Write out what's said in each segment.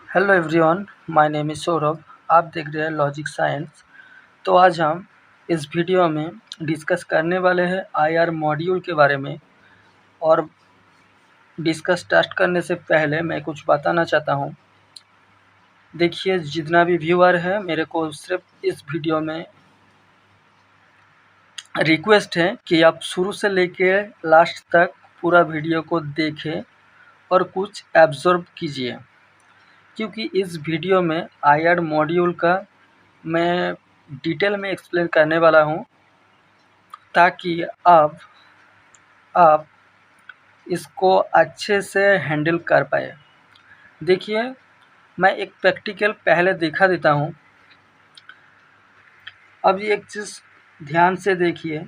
Hello everyone, my name is Saurabh. आप देख रहे हैं लॉजिक साइंस। तो आज हम इस वीडियो में डिस्कस करने वाले हैं आईआर मॉड्यूल के बारे में। और डिस्कस स्टार्ट करने से पहले मैं कुछ बताना चाहता हूँ। देखिए, जितना भी व्यूअर है, मेरे को सिर्फ इस वीडियो में रिक्वेस्ट है कि आप शुरू से लेके लास्ट तक पूरा वीडियो को देखें और कुछ एब्जॉर्ब कीजिए, क्योंकि इस वीडियो में आईआर मॉड्यूल का मैं डिटेल में एक्सप्लेन करने वाला हूँ, ताकि आप इसको अच्छे से हैंडल कर पाए। देखिए, मैं एक प्रैक्टिकल पहले दिखा देता हूँ। अब ये एक चीज़ ध्यान से देखिए।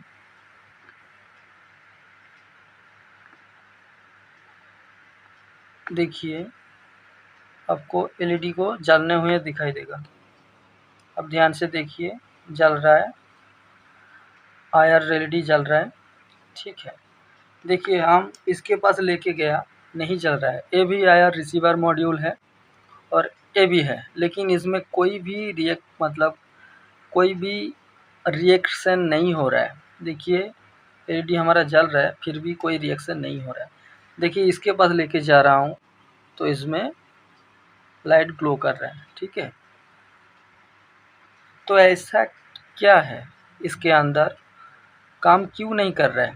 देखिए, आपको एलईडी को जलने हुए दिखाई देगा। अब ध्यान से देखिए, जल रहा है, आईआर एलईडी जल रहा है, ठीक है। देखिए, हम इसके पास लेके गया, नहीं जल रहा है। ये भी आईआर रिसीवर मॉड्यूल है और ये भी है, लेकिन इसमें कोई भी कोई भी रिएक्शन नहीं हो रहा है। देखिए, एलईडी हमारा जल रहा है, फिर भी कोई रिएक्शन नहीं हो रहा है। देखिए, इसके पास लेके जा रहा हूँ तो इसमें लाइट ग्लो कर रहा है, ठीक है। तो ऐसा क्या है, इसके अंदर काम क्यों नहीं कर रहा है?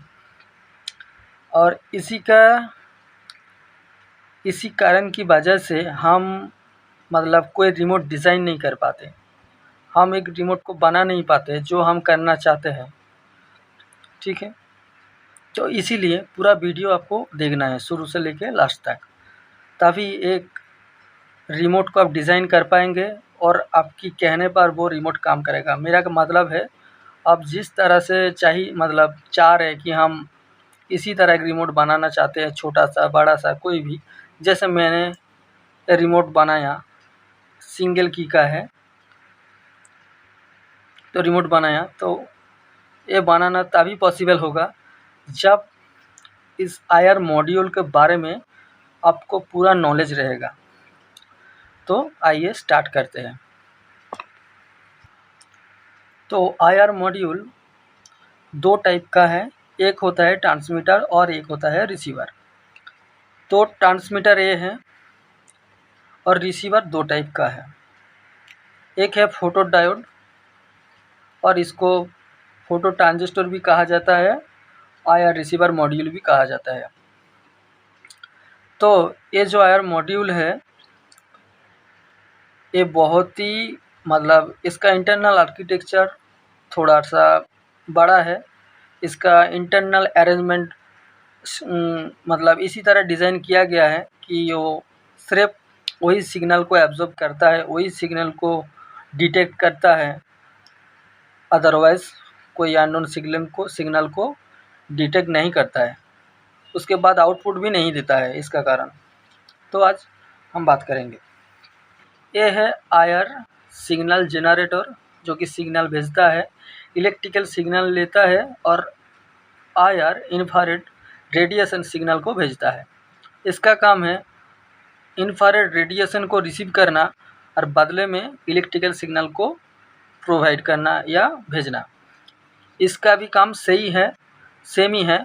और इसी कारण की वजह से हम कोई रिमोट डिज़ाइन नहीं कर पाते। हम एक रिमोट को बना नहीं पाते जो हम करना चाहते हैं, ठीक है। तो इसीलिए पूरा वीडियो आपको देखना है शुरू से लेके लास्ट तक, तभी एक रिमोट को आप डिज़ाइन कर पाएंगे और आपकी कहने पर वो रिमोट काम करेगा। मेरा का मतलब है, आप जिस तरह से चाह रहे हैं कि हम इसी तरह एक रिमोट बनाना चाहते हैं, छोटा सा बड़ा सा कोई भी। जैसे मैंने रिमोट बनाया, सिंगल की का है, तो रिमोट बनाया, तो ये बनाना तभी पॉसिबल होगा जब इस आईआर मॉड्यूल के बारे में आपको पूरा नॉलेज रहेगा। तो आइए स्टार्ट करते हैं। तो आईआर मॉड्यूल दो टाइप का है, एक होता है ट्रांसमीटर और एक होता है रिसीवर। तो ट्रांसमीटर ये है और रिसीवर दो टाइप का है। एक है फोटो डायोड और इसको फोटो ट्रांजिस्टर भी कहा जाता है, आईआर रिसीवर मॉड्यूल भी कहा जाता है। तो ये जो आईआर मॉड्यूल है, ये बहुत ही इसका इंटरनल आर्किटेक्चर थोड़ा सा बड़ा है। इसका इंटरनल अरेंजमेंट इसी तरह डिज़ाइन किया गया है कि वो सिर्फ वही सिग्नल को एब्जॉर्ब करता है, वही सिग्नल को डिटेक्ट करता है, अदरवाइज़ कोई अननोन सिग्नल को डिटेक्ट नहीं करता है। उसके बाद आउटपुट भी नहीं देता है इसका कारण। तो आज हम बात करेंगे। ये है आईआर सिग्नल जनरेटर, जो कि सिग्नल भेजता है, इलेक्ट्रिकल सिग्नल लेता है और आईआर इंफ्रारेड रेडिएशन सिग्नल को भेजता है। इसका काम है इंफ्रारेड रेडिएशन को रिसीव करना और बदले में इलेक्ट्रिकल सिग्नल को प्रोवाइड करना या भेजना। इसका भी काम सेम ही है,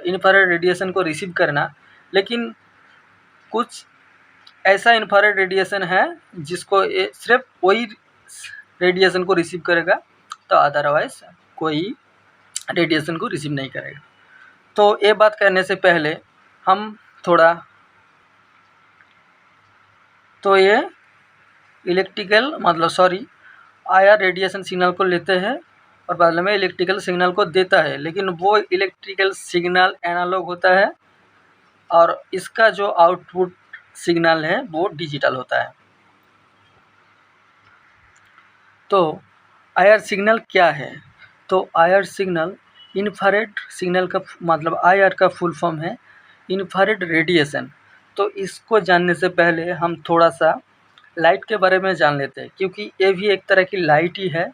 इंफ्रारेड रेडिएशन को रिसीव करना। लेकिन कुछ ऐसा इंफ्रारेड रेडिएशन है जिसको सिर्फ वही रेडिएशन को रिसीव करेगा, तो अदरवाइज कोई रेडिएशन को रिसीव नहीं करेगा। तो ये बात करने से पहले हम ये आईआर रेडिएशन सिग्नल को लेते हैं और बदले में इलेक्ट्रिकल सिग्नल को देता है, लेकिन वो इलेक्ट्रिकल सिग्नल एनालॉग होता है और इसका जो आउटपुट सिग्नल है वो डिजिटल होता है। तो आईआर सिग्नल क्या है? तो आईआर सिग्नल इंफ्रारेड सिग्नल का आईआर का फुल फॉर्म है इंफ्रारेड रेडिएशन। तो इसको जानने से पहले हम थोड़ा सा लाइट के बारे में जान लेते हैं, क्योंकि ये भी एक तरह की लाइट ही है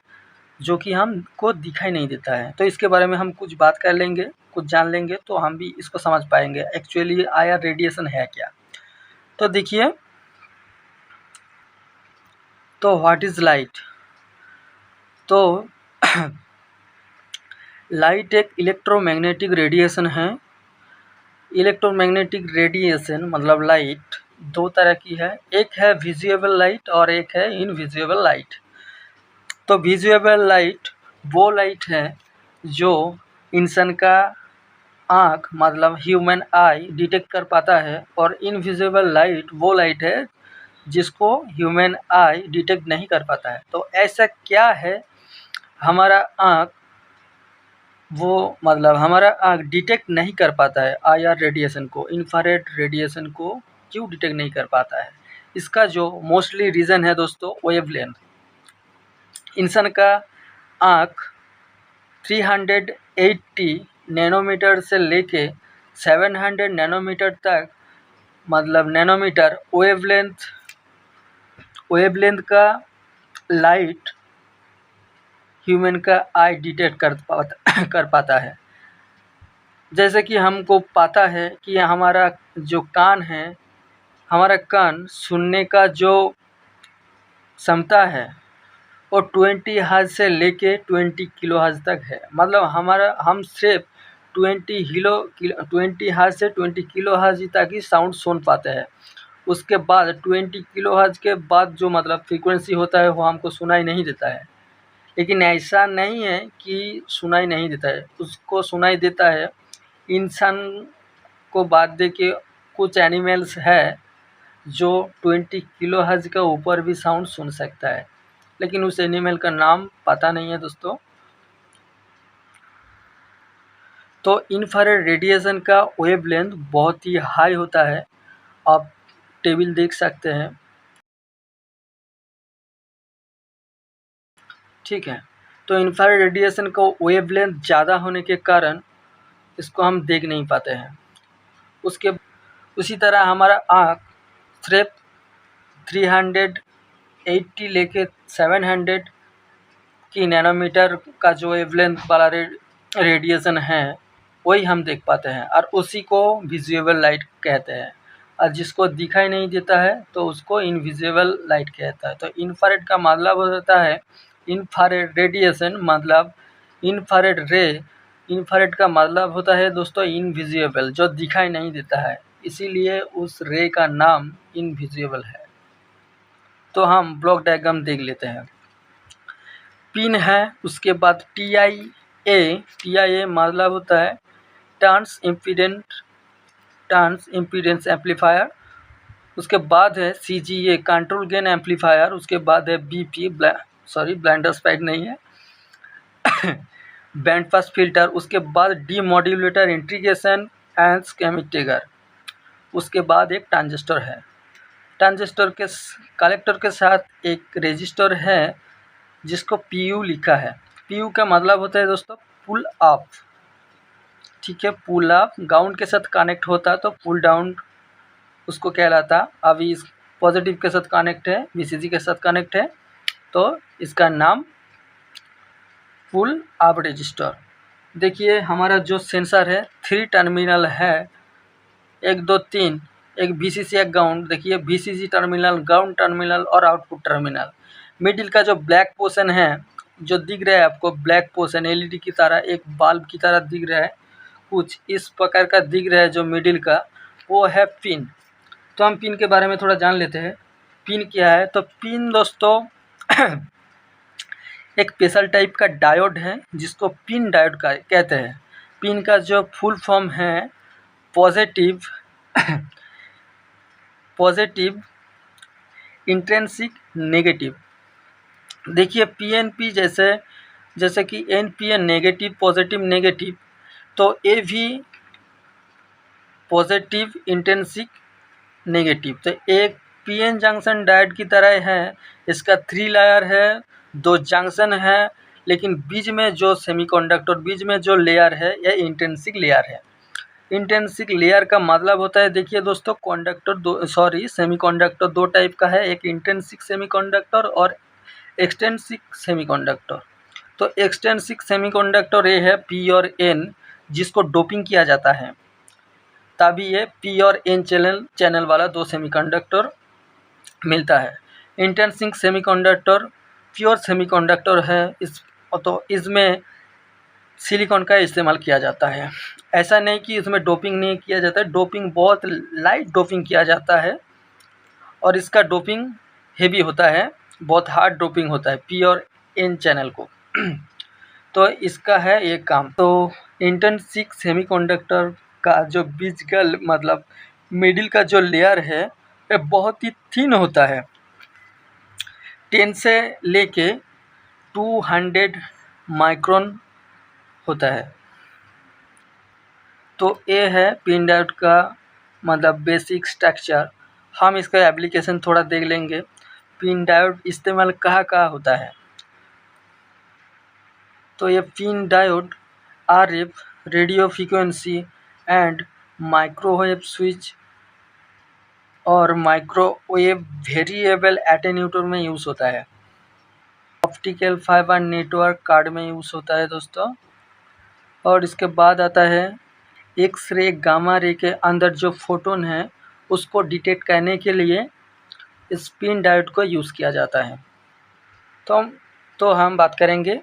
जो कि हमको दिखाई नहीं देता है। तो इसके बारे में हम कुछ बात कर लेंगे, कुछ जान लेंगे, तो हम भी इसको समझ पाएंगे एक्चुअली आईआर रेडिएशन है क्या। तो देखिए, तो व्हाट इज़ लाइट? तो लाइट एक इलेक्ट्रोमैग्नेटिक रेडिएशन है। इलेक्ट्रोमैग्नेटिक रेडिएशन मतलब लाइट दो तरह की है, एक है विजिबल लाइट और एक है इनविजिबल लाइट। तो विजिबल लाइट वो लाइट है जो इंसान का आँख मतलब ह्यूमन आई डिटेक्ट कर पाता है, और इनविजिबल लाइट वो लाइट है जिसको ह्यूमन आई डिटेक्ट नहीं कर पाता है। तो ऐसा क्या है हमारा आँख हमारा आँख डिटेक्ट नहीं कर पाता है IR रेडिएशन को, इंफ्रारेड रेडिएशन को क्यों डिटेक्ट नहीं कर पाता है? इसका जो मोस्टली रीज़न है दोस्तों वेवलेंथ। इंसान का आँख 380 नैनोमीटर से लेके 700 नैनोमीटर तक मतलब नैनोमीटर वेवलेंथ का लाइट ह्यूमन का आई डिटेक्ट कर पाता है। जैसे कि हमको पता है कि हमारा जो कान है, हमारा कान सुनने का जो क्षमता है वो 20 हर्ट्ज से लेके 20 किलो हर्ट्ज तक है। मतलब हम सिर्फ 20 हर्ट्ज से 20 किलो हर्ट्ज तक ही साउंड सुन पाते हैं। उसके बाद 20 किलो हर्ट्ज के बाद जो मतलब फ्रीक्वेंसी होता है वो हमको सुनाई नहीं देता है। लेकिन ऐसा नहीं है कि सुनाई नहीं देता है, उसको सुनाई देता है। इंसान को बात दे के कुछ एनिमल्स है जो 20 किलो हर्ट्ज का ऊपर भी साउंड सुन सकता है, लेकिन उस एनिमल का नाम पता नहीं है दोस्तों। तो इंफ्रारेड रेडिएशन का वेवलेंथ बहुत ही हाई होता है, आप टेबल देख सकते हैं, ठीक है। तो इंफ्रारेड रेडिएशन का वेवलेंथ ज़्यादा होने के कारण इसको हम देख नहीं पाते हैं। उसी तरह हमारा आँख सिर्फ 380 लेके 700 की नैनोमीटर का जो वेवलेंथ वाला रेडिएशन है वही हम देख पाते हैं, और उसी को विजिबल लाइट कहते हैं। और जिसको दिखाई नहीं देता है तो उसको इनविजिबल लाइट कहता है। तो इंफ्रारेड का मतलब होता है इंफ्रारेड रेडिएशन मतलब इंफ्रारेड रे। इंफ्रारेड का मतलब होता है दोस्तों इनविजिबल, जो दिखाई नहीं देता है, इसीलिए उस रे का नाम इनविजिबल है। तो हम ब्लॉक डायग्राम देख लेते हैं। पिन है, उसके बाद TIA मतलब होता है ट्रांस इम्पीडेंस एम्पलीफायर। उसके बाद है CGA कंट्रोल गेन एम्पलीफायर। उसके बाद है BP ब्लाइंडर स्पाइक नहीं है बैंड पास फिल्टर। उसके बाद डीमोड्यूलेटर इंटीग्रेशन एंड स्कीमेटिक। उसके बाद एक ट्रांजिस्टर है। ट्रांजिस्टर के कलेक्टर के साथ एक रेजिस्टर है जिसको PU लिखा है। PU का मतलब होता है दोस्तों पुल अप, ठीक है। पुल अप ग्राउंड के साथ कनेक्ट होता तो पुल डाउन उसको कहलाता। अभी इस पॉजिटिव के साथ कनेक्ट है, VCG के साथ कनेक्ट है, तो इसका नाम पुल अप रजिस्टर। देखिए हमारा जो सेंसर है 3 टर्मिनल है, 1 2 3, एक VCC एक ग्राउंड। देखिए VCC टर्मिनल, ग्राउंड टर्मिनल और आउटपुट टर्मिनल। मिडिल का जो ब्लैक पोर्शन है जो दिख रहा है आपको, ब्लैक पोर्शन LED की तरह एक बल्ब की तरह दिख रहा है, कुछ इस प्रकार का दिख रहा है जो मिडिल का, वो है पिन। तो हम पिन के बारे में थोड़ा जान लेते हैं। पिन क्या है? तो पिन दोस्तों एक स्पेशल टाइप का डायोड है जिसको पिन डायोड का कहते हैं। पिन का जो फुल फॉर्म है पॉजिटिव इंट्रिंसिक नेगेटिव। देखिए PNP जैसे कि NPN नेगेटिव पॉजिटिव नेगेटिव, तो ये भी पॉजिटिव इंट्रिंसिक नेगेटिव। तो एक PN जंक्शन डायोड की तरह है। इसका 3 लेयर है, 2 जंक्शन है, लेकिन बीच में जो सेमीकंडक्टर बीच में जो लेयर है यह इंट्रिंसिक लेयर है। इंट्रिंसिक लेयर का मतलब होता है, देखिए दोस्तों सेमीकंडक्टर 2 टाइप का है, एक इंट्रिंसिक सेमीकंडक्टर और एक्सट्रिंसिक सेमीकंडक्टर। तो एक्सट्रिंसिक सेमीकंडक्टर ये है P और N, जिसको डोपिंग किया जाता है, तभी ये P और N चैनल वाला 2 सेमीकंडक्टर मिलता है। इंट्रिंसिक सेमीकंडक्टर प्योर सेमीकंडक्टर है, तो इसमें सिलिकॉन का इस्तेमाल किया जाता है। ऐसा नहीं कि इसमें डोपिंग नहीं किया जाता है, डोपिंग बहुत लाइट डोपिंग किया जाता है और इसका डोपिंग हेवी होता है, बहुत हार्ड डोपिंग होता है पी और एन चैनल को। तो इसका है ये काम। तो इंट्रिंसिक सेमीकंडक्टर का जो बीच का मतलब मिडिल का जो लेयर है ये बहुत ही थिन होता है, 10 से लेके 200 माइक्रोन होता है। तो ये है पिन डायोड का मतलब बेसिक स्ट्रक्चर। हम इसका एप्लीकेशन थोड़ा देख लेंगे। पिन डायोड इस्तेमाल कहाँ कहाँ होता है। तो ये pin diode RF radio frequency and microwave switch और माइक्रोवेव वेरिएबल एटेन्यूएटर में यूज़ होता है। ऑप्टिकल फाइबर नेटवर्क कार्ड में यूज़ होता है दोस्तों। और इसके बाद आता है एक्स रे गामा रे के अंदर जो फोटोन है उसको डिटेक्ट करने के लिए इस पिन डायोड को यूज़ किया जाता है। तो हम बात करेंगे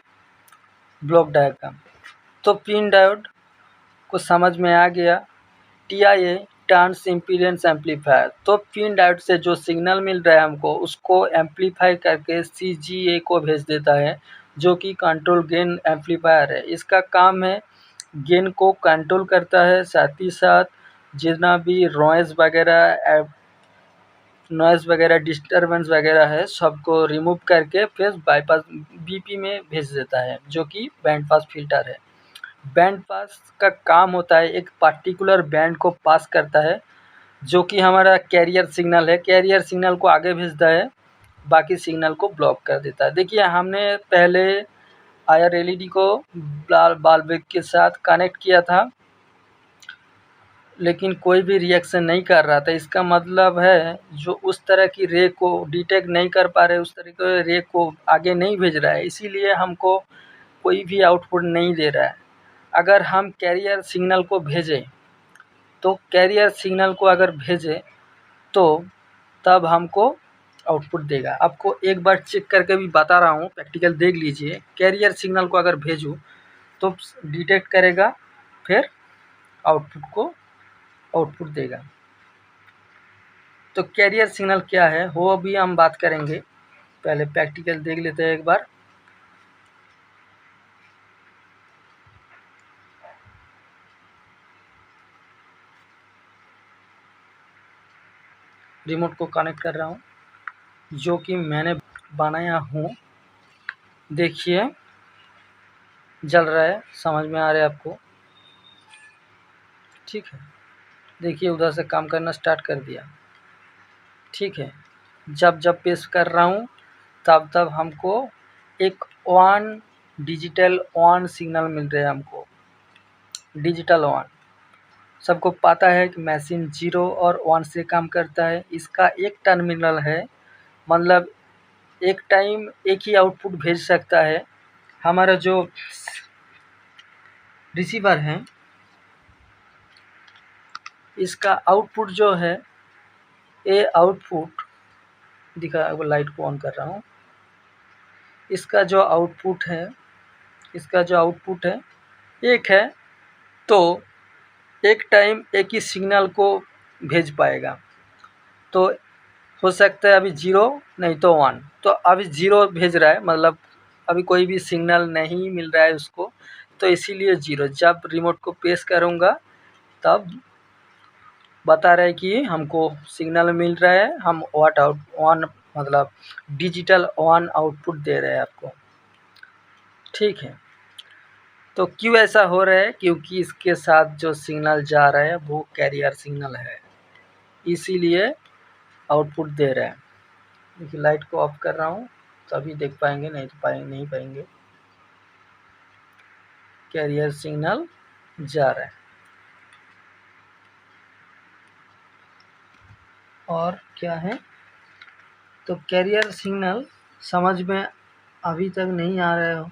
ब्लॉक डायग्राम। तो पिन डायोड को समझ में आ गया। TIA transimpedance amplifier. तो पिन डायोड से जो सिग्नल मिल रहा है हमको उसको एम्पलीफाई करके CGA को भेज देता है, जो कि कंट्रोल गेन एम्पलीफायर है। इसका काम है गेन को कंट्रोल करता है, साथ ही साथ जितना भी नॉइज़ वगैरह डिस्टर्बेंस वगैरह है सबको रिमूव करके फिर बाईपास BP में भेज देता है, जो कि बैंड पास फिल्टर है। बैंड पास का काम होता है एक पार्टिकुलर बैंड को पास करता है, जो कि हमारा कैरियर सिग्नल है। कैरियर सिग्नल को आगे भेजता है, बाकी सिग्नल को ब्लॉक कर देता है। देखिए हमने पहले IR LED को बॉल बेग के साथ कनेक्ट किया था, लेकिन कोई भी रिएक्शन नहीं कर रहा था। इसका मतलब है जो उस तरह की रे को डिटेक्ट नहीं कर पा रहे, उस तरह के रे को आगे नहीं भेज रहा है, इसीलिए हमको कोई भी आउटपुट नहीं दे रहा है। अगर हम कैरियर सिग्नल को भेजें तो कैरियर सिग्नल को अगर भेजें तो तब हमको आउटपुट देगा। आपको एक बार चेक करके भी बता रहा हूँ, प्रैक्टिकल देख लीजिए। कैरियर सिग्नल को अगर भेजूँ तो डिटेक्ट करेगा, फिर आउटपुट देगा। तो कैरियर सिग्नल क्या है वो अभी हम बात करेंगे, पहले प्रैक्टिकल देख लेते हैं एक बार। रिमोट को कनेक्ट कर रहा हूँ, जो कि मैंने बनाया हूँ। देखिए जल रहा है, समझ में आ रहा है आपको? ठीक है, देखिए उधर से काम करना स्टार्ट कर दिया। ठीक है, जब पेश कर रहा हूँ तब हमको एक डिजिटल ऑन सिग्नल मिल रहा है हमको, डिजिटल ऑन। सबको पता है कि मशीन 0 और 1 से काम करता है। इसका एक टर्मिनल है, मतलब एक टाइम एक ही आउटपुट भेज सकता है। हमारा जो रिसीवर है इसका आउटपुट जो है, ये आउटपुट दिखा, वो लाइट को ऑन कर रहा हूँ। इसका जो आउटपुट है एक है, तो एक टाइम एक ही सिग्नल को भेज पाएगा। तो हो सकता है अभी 0 नहीं तो 1, तो अभी 0 भेज रहा है, मतलब अभी कोई भी सिग्नल नहीं मिल रहा है उसको, तो इसीलिए 0। जब रिमोट को प्रेस करूँगा तब बता रहा है कि हमको सिग्नल मिल रहा है, हम ऑन मतलब डिजिटल ऑन आउटपुट दे रहे हैं आपको। ठीक है, तो क्यों ऐसा हो रहा है? क्योंकि इसके साथ जो सिग्नल जा रहा है वो कैरियर सिग्नल है, इसीलिए आउटपुट दे रहा है। देखिए लाइट को ऑफ कर रहा हूँ तभी देख पाएंगे, नहीं तो नहीं पाएंगे। कैरियर सिग्नल जा रहा है। और क्या है, तो कैरियर सिग्नल समझ में अभी तक नहीं आ रहा हो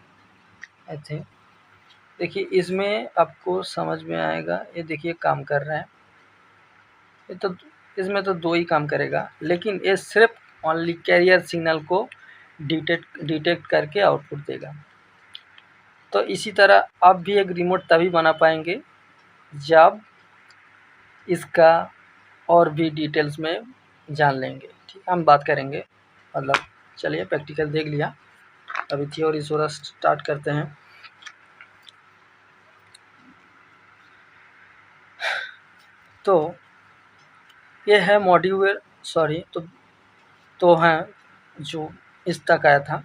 आई थिंक। देखिए इसमें आपको समझ में आएगा, ये देखिए काम कर रहा है। ये तो इसमें तो 2 ही काम करेगा, लेकिन ये सिर्फ ओनली कैरियर सिग्नल को डिटेक्ट करके आउटपुट देगा। तो इसी तरह आप भी एक रिमोट तभी बना पाएंगे जब इसका और भी डिटेल्स में जान लेंगे। ठीक, हम बात करेंगे, मतलब चलिए प्रैक्टिकल देख लिया, अभी थ्योरी थोड़ा स्टार्ट करते हैं। तो ये है मॉड्यूल, सॉरी, तो हैं जो इस तक आया था।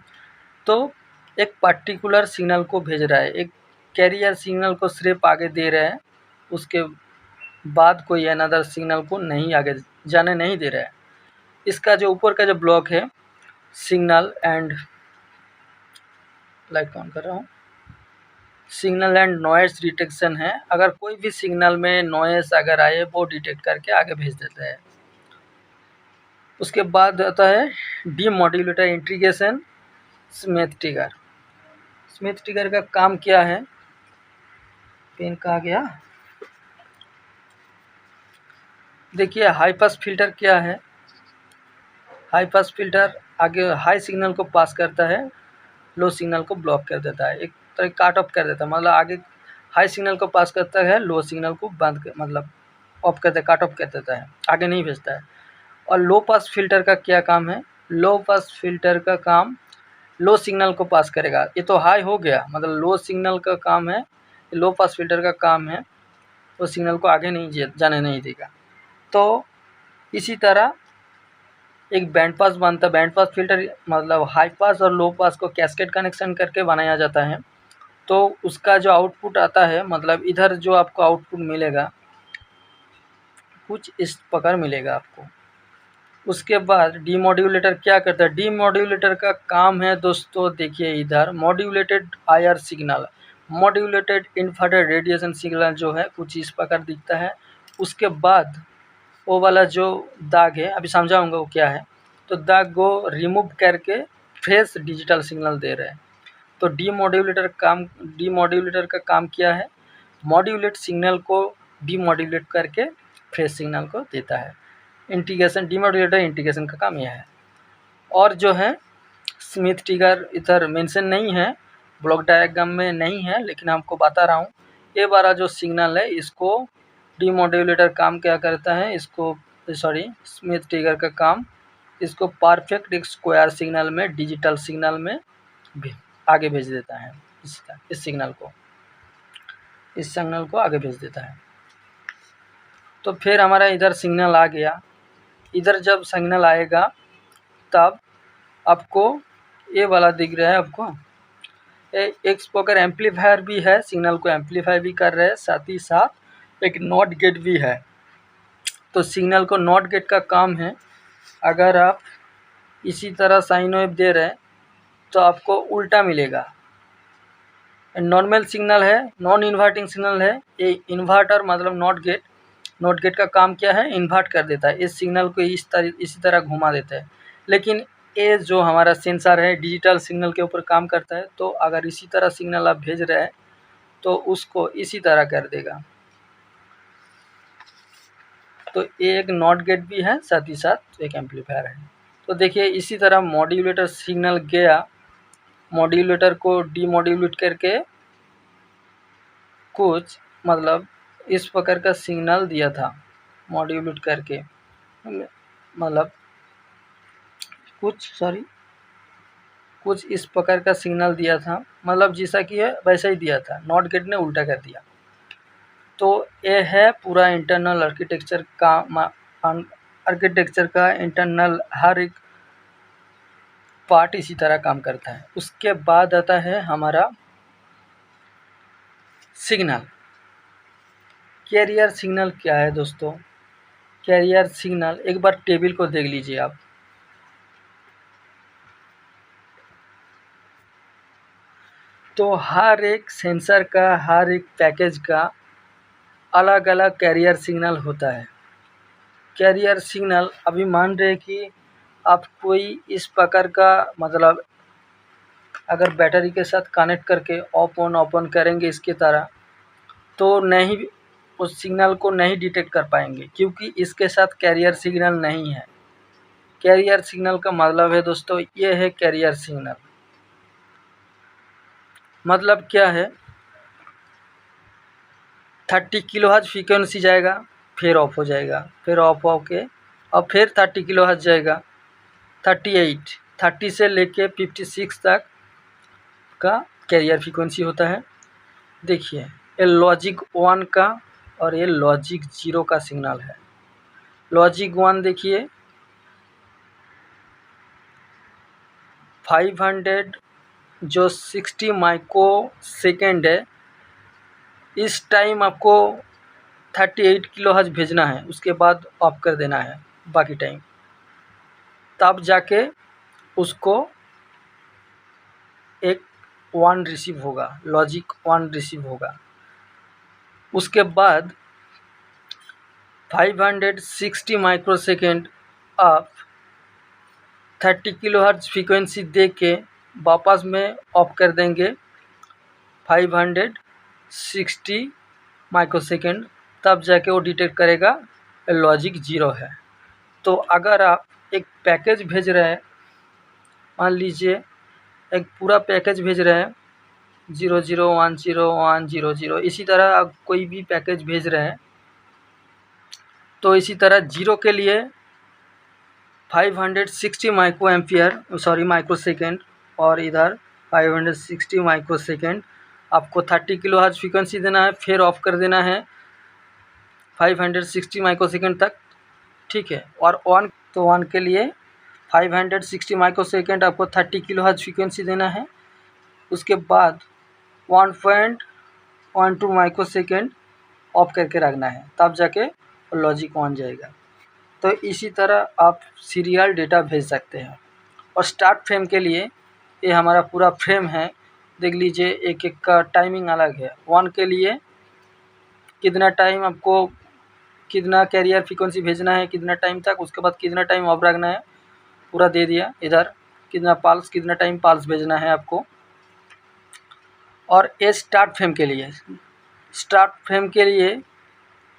तो एक पर्टिकुलर सिग्नल को भेज रहा है, एक कैरियर सिग्नल को सिर्फ आगे दे रहा है, उसके बाद कोई अनदर सिग्नल को नहीं आगे जाने नहीं दे रहा है। इसका जो ऊपर का जो ब्लॉक है सिग्नल एंड, लाइट ऑन कर रहा हूँ, सिग्नल एंड नॉइस डिटेक्शन है। अगर कोई भी सिग्नल में नॉइस अगर आए वो डिटेक्ट करके आगे भेज देता है। उसके बाद आता है demodulator integration Schmitt trigger. Schmitt trigger का काम क्या है, पेन कहाँ गया, देखिए हाई पास फिल्टर क्या है। हाई पास फिल्टर आगे हाई सिग्नल को पास करता है, लो सिग्नल को ब्लॉक कर देता है, एक तरह काट ऑफ कर देता है। मतलब आगे हाई सिग्नल को पास करता है, लो सिग्नल को बंद कर, मतलब ऑफ करता है, काट ऑफ कर देता है, आगे नहीं भेजता है। और लो पास फिल्टर का क्या काम है, लो पास फिल्टर का काम लो सिग्नल को पास करेगा। ये तो हाई हो गया, मतलब लो सिग्नल का काम है, लो पास फिल्टर का काम है, वो सिग्नल को आगे नहीं जाने नहीं देगा। तो इसी तरह एक बैंड पास बनता है। बैंड पास फिल्टर मतलब हाई पास और लो पास को कैस्केड कनेक्शन करके बनाया जाता है। तो उसका जो आउटपुट आता है, मतलब इधर जो आपको आउटपुट मिलेगा कुछ इस प्रकार मिलेगा आपको। उसके बाद डीमॉड्यूलेटर क्या करता है, डीमॉड्यूलेटर का काम है दोस्तों, देखिए इधर modulated IR signal, modulated infrared radiation signal जो है कुछ इस प्रकार दिखता है। उसके बाद वो वाला जो दाग है, अभी समझाऊंगा वो क्या है, तो दाग को रिमूव करके फ्रेश डिजिटल सिग्नल दे रहे हैं। तो डीमॉड्यूलेटर का काम क्या है, मॉड्यूलेट सिग्नल को डीमॉड्यूलेट करके फ्रेश सिग्नल को देता है। इंटीग्रेशन, डीमॉड्यूलेटर इंटीग्रेशन का काम यह है। और जो है स्मिथ ट्रिगर इधर मेंशन नहीं है, ब्लॉक डायग्राम में नहीं है, लेकिन आपको बता रहा हूँ। ये वाला जो सिग्नल है इसको डीमॉड्यूलेटर काम क्या करता है, इसको स्मिथ ट्रिगर का काम इसको परफेक्ट एक स्क्वायर सिग्नल में, डिजिटल सिग्नल में आगे भेज देता है। इस सिग्नल को आगे भेज देता है। तो फिर हमारा इधर सिग्नल आ गया। इधर जब सिग्नल आएगा तब आपको ये वाला दिख रहा है, आपको एक स्पीकर एम्पलीफायर भी है, सिग्नल को एम्पलीफाई भी कर रहा है, साथ ही साथ एक नॉट गेट भी है। तो सिग्नल को नॉट गेट का काम है, अगर आप इसी तरह साइन वेव दे रहे हैं तो आपको उल्टा मिलेगा। नॉर्मल सिग्नल है, नॉन इन्वर्टिंग सिग्नल है, ये इन्वर्टर मतलब नॉट गेट का काम क्या है, इन्वर्ट कर देता है, इस सिग्नल को इसी तरह घुमा देता है। लेकिन ये जो हमारा सेंसर है डिजिटल सिग्नल के ऊपर काम करता है, तो अगर इसी तरह सिग्नल आप भेज रहे हैं तो उसको इसी तरह कर देगा। तो ये एक नॉट गेट भी है, साथ ही साथ एक एम्पलीफायर है। तो देखिए इसी तरह मॉड्यूलेटर सिग्नल गया, मॉड्यूलेटर को डीमॉड्यूलेट करके कुछ मतलब इस प्रकार का सिग्नल दिया था, मॉड्यूलेट करके मतलब कुछ इस प्रकार का सिग्नल दिया था, मतलब जैसा कि है वैसा ही दिया था, नॉट गेट ने उल्टा कर दिया। तो ये है पूरा इंटरनल आर्किटेक्चर का इंटरनल हर एक पार्ट इसी तरह काम करता है। उसके बाद आता है हमारा सिग्नल। कैरियर सिग्नल क्या है दोस्तों, कैरियर सिग्नल एक बार टेबल को देख लीजिए आप। तो हर एक सेंसर का, हर एक पैकेज का अलग अलग कैरियर सिग्नल होता है। कैरियर सिग्नल अभी मान रहे कि आप कोई इस प्रकार का, मतलब अगर बैटरी के साथ कनेक्ट करके ओपन करेंगे इसकी तरह, तो नहीं, उस सिग्नल को नहीं डिटेक्ट कर पाएंगे क्योंकि इसके साथ कैरियर सिग्नल नहीं है। कैरियर सिग्नल का मतलब है दोस्तों, ये है कैरियर सिग्नल। मतलब क्या है, 30 किलोहर्ट्ज़ फ्रीक्वेंसी जाएगा, फिर ऑफ हो जाएगा, फिर ऑफ होके और फिर 30 किलोहर्ट्ज़ जाएगा, 38, 30 से लेके 56 तक का कैरियर फ्रीक्वेंसी होता है। देखिए, ये लॉजिक 1 का और ये लॉजिक 0 का सिग्नल है। लॉजिक 1 देखिए 500 जो 60 माइक्रो सेकेंड है, इस टाइम आपको 38 किलोहर्ट्ज़ भेजना है, उसके बाद ऑफ कर देना है बाकी टाइम, तब जाके उसको एक 1 रिसीव होगा, लॉजिक 1 रिसीव होगा। उसके बाद 560 माइक्रो सेकेंड आप 30 किलोहर्ट्ज़ फ्रीक्वेंसी दे के वापस में ऑफ कर देंगे 560 माइक्रो सेकेंड, तब जाके वो डिटेक्ट करेगा लॉजिक 0 है। तो अगर आप एक पैकेज भेज रहे हैं, मान लीजिए एक पूरा पैकेज भेज रहे हैं 00101000, इसी तरह आप कोई भी पैकेज भेज रहे हैं, तो इसी तरह 0 के लिए 560 माइक्रो सेकेंड और इधर 560 माइक्रो सेकेंड आपको 30 किलोहर्ट्ज़ फ्रीक्वेंसी देना है, फिर ऑफ कर देना है 560 माइक्रो सेकेंड तक, ठीक है। और 1 के लिए 560 माइक्रो सेकेंड आपको 30 किलोहर्ट्ज़ फ्रीक्वेंसी देना है, उसके बाद 1.12 माइक्रो सेकेंड ऑफ करके रखना है, तब जाके लॉजिक 1 जाएगा। तो इसी तरह आप सीरियल डेटा भेज सकते हैं। और स्टार्ट फ्रेम के लिए ये हमारा पूरा फ्रेम है, देख लीजिए एक एक का टाइमिंग अलग है। 1 के लिए कितना टाइम आपको कितना कैरियर फ्रीक्वेंसी भेजना है, कितना टाइम तक, उसके बाद कितना टाइम ऑफ रखना है, पूरा दे दिया। इधर कितना टाइम पाल्स भेजना है आपको। और ये स्टार्ट फ्रेम के लिए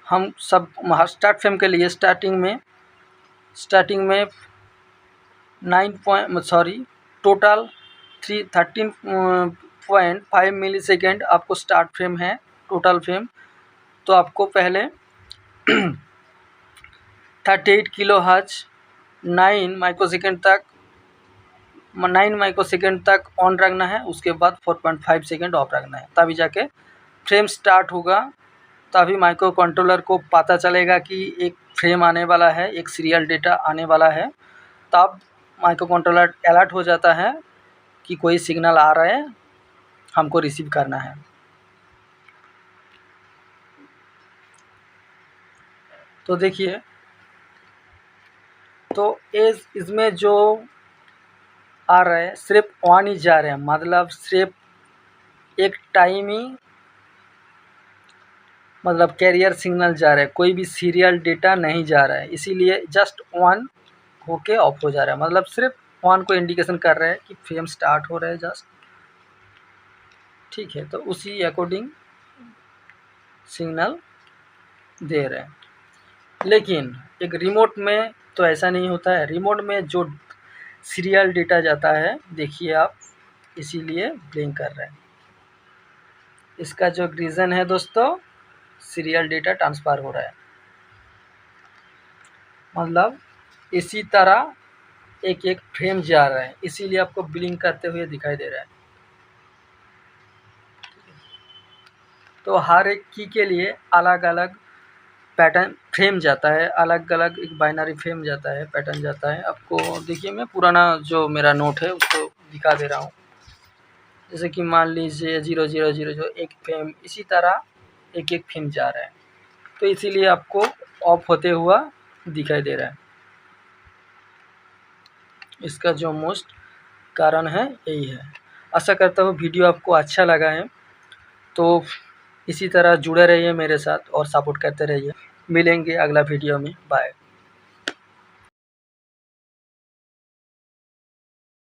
हम सब स्टार्ट फ्रेम के लिए स्टार्टिंग में टोटल 13.5 मिली सेकेंड आपको स्टार्ट फ्रेम है, टोटल फ्रेम। तो आपको पहले 38 किलोहर्ट्ज़ 9 माइक्रो सेकेंड तक ऑन रखना है, उसके बाद 4.5 सेकेंड ऑफ रखना है, तभी जाके फ्रेम स्टार्ट होगा। तभी माइक्रो कंट्रोलर को पता चलेगा कि एक फ्रेम आने वाला है, एक सीरियल डेटा आने वाला है, तब माइक्रो कंट्रोलर अलर्ट हो जाता है कि कोई सिग्नल आ रहा है, हमको रिसीव करना है। तो देखिए, तो इसमें जो आ रहा है सिर्फ 1 ही जा रहे हैं, मतलब सिर्फ एक टाइम ही मतलब कैरियर सिग्नल जा रहा है, कोई भी सीरियल डेटा नहीं जा रहा है, इसीलिए जस्ट 1 होके ऑफ हो जा रहा है। मतलब सिर्फ 1 को इंडिकेशन कर रहा है कि फ्रेम स्टार्ट हो रहा है जस्ट, ठीक है। तो उसी अकॉर्डिंग सिग्नल दे रहे हैं। लेकिन एक रिमोट में तो ऐसा नहीं होता है। रिमोट में जो सीरियल डेटा जाता है, देखिए आप, इसीलिए ब्लिंक कर रहे हैं। इसका जो रीज़न है दोस्तों, सीरियल डेटा ट्रांसफ़र हो रहा है, मतलब इसी तरह एक एक फ्रेम जा रहा है, इसीलिए आपको ब्लिंक करते हुए दिखाई दे रहा है। तो हर एक की के लिए अलग अलग पैटर्न फ्रेम जाता है, अलग अलग एक बाइनरी फ्रेम जाता है, पैटर्न जाता है। आपको देखिए, मैं पुराना जो मेरा नोट है उसको दिखा दे रहा हूँ। जैसे कि मान लीजिए 0000 एक फ्रेम, इसी तरह एक एक फ्रेम जा रहा है, तो इसीलिए आपको ऑफ होते हुआ दिखाई दे रहा है। इसका जो मोस्ट कारण है यही है। आशा करता हूँ वीडियो आपको अच्छा लगा है, तो इसी तरह जुड़े रहिए मेरे साथ और सपोर्ट करते रहिए। मिलेंगे अगला वीडियो में, बाय।